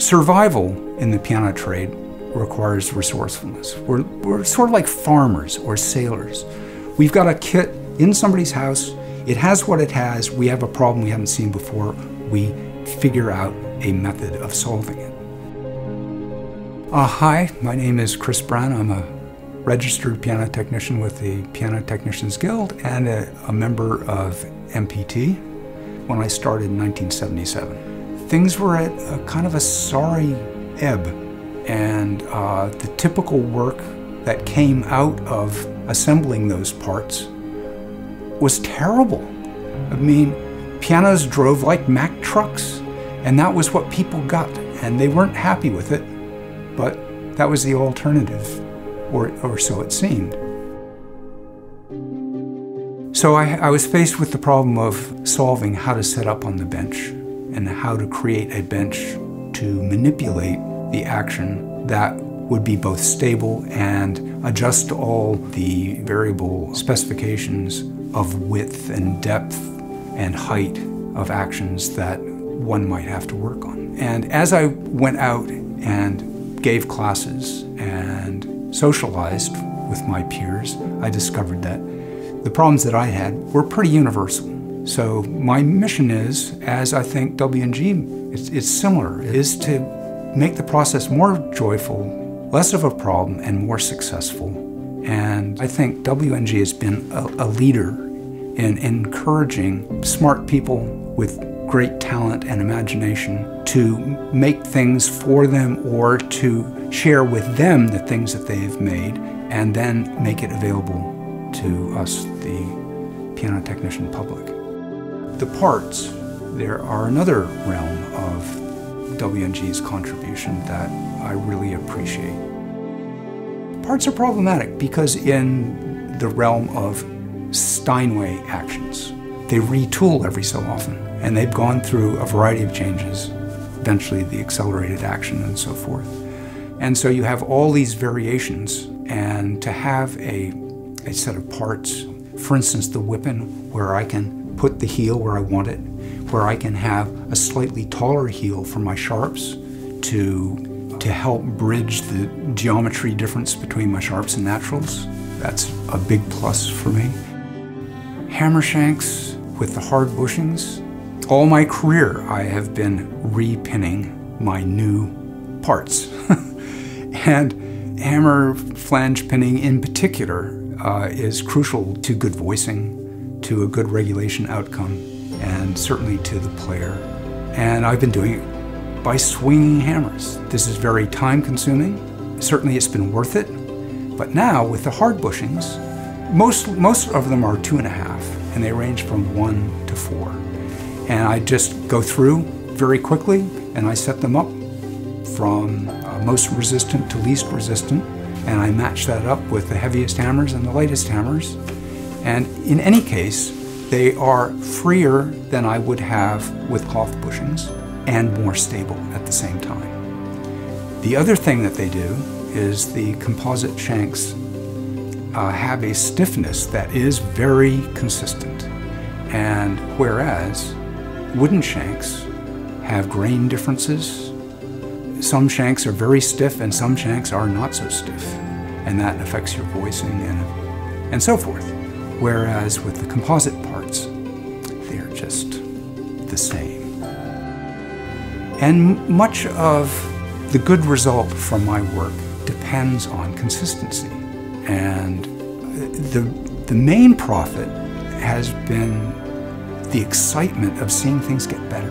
Survival in the piano trade requires resourcefulness. We're sort of like farmers or sailors. We've got a kit in somebody's house. It has what it has. We have a problem we haven't seen before. We figure out a method of solving it. Hi, my name is Chris Brown. I'm a registered piano technician with the Piano Technicians Guild and a member of MPT when I started in 1977. Things were at a kind of a sorry ebb, and the typical work that came out of assembling those parts was terrible. I mean, pianos drove like Mack trucks, and that was what people got, and they weren't happy with it, but that was the alternative, or so it seemed. So I was faced with the problem of solving how to set up on the bench and how to create a bench to manipulate the action that would be both stable and adjust to all the variable specifications of width and depth and height of actions that one might have to work on. And as I went out and gave classes and socialized with my peers, I discovered that the problems that I had were pretty universal. So my mission is, as I think W&G is similar, is to make the process more joyful, less of a problem, and more successful. And I think W&G has been a leader in encouraging smart people with great talent and imagination to make things for them or to share with them the things that they have made and then make it available to us, the piano technician public. The parts, there are another realm of W&G's contribution that I really appreciate. Parts are problematic because in the realm of Steinway actions, they retool every so often, and they've gone through a variety of changes, eventually the accelerated action and so forth. And so you have all these variations, and to have a set of parts, for instance the whipping, where I can put the heel where I want it, where I can have a slightly taller heel for my sharps to help bridge the geometry difference between my sharps and naturals. That's a big plus for me. Hammer shanks with the hard bushings. All my career I have been repinning my new parts. And hammer flange pinning in particular is crucial to good voicing, to a good regulation outcome, and certainly to the player. And I've been doing it by swinging hammers. This is very time consuming. Certainly it's been worth it. But now with the hard bushings, most of them are 2.5, and they range from 1 to 4. And I just go through very quickly and I set them up from most resistant to least resistant, and I match that up with the heaviest hammers and the lightest hammers. And in any case, they are freer than I would have with cloth bushings and more stable at the same time. The other thing that they do is the composite shanks have a stiffness that is very consistent. And whereas wooden shanks have grain differences, some shanks are very stiff and some shanks are not so stiff, and that affects your voicing and so forth. Whereas with the composite parts, they're just the same. And much of the good result from my work depends on consistency. And the main profit has been the excitement of seeing things get better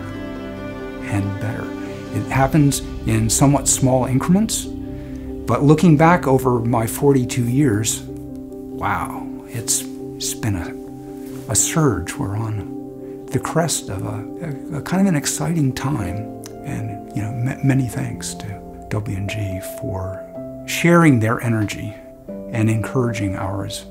and better. It happens in somewhat small increments, but looking back over my 42 years, wow, it's been a surge. We're on the crest of a kind of an exciting time, and many thanks to W&G for sharing their energy and encouraging ours.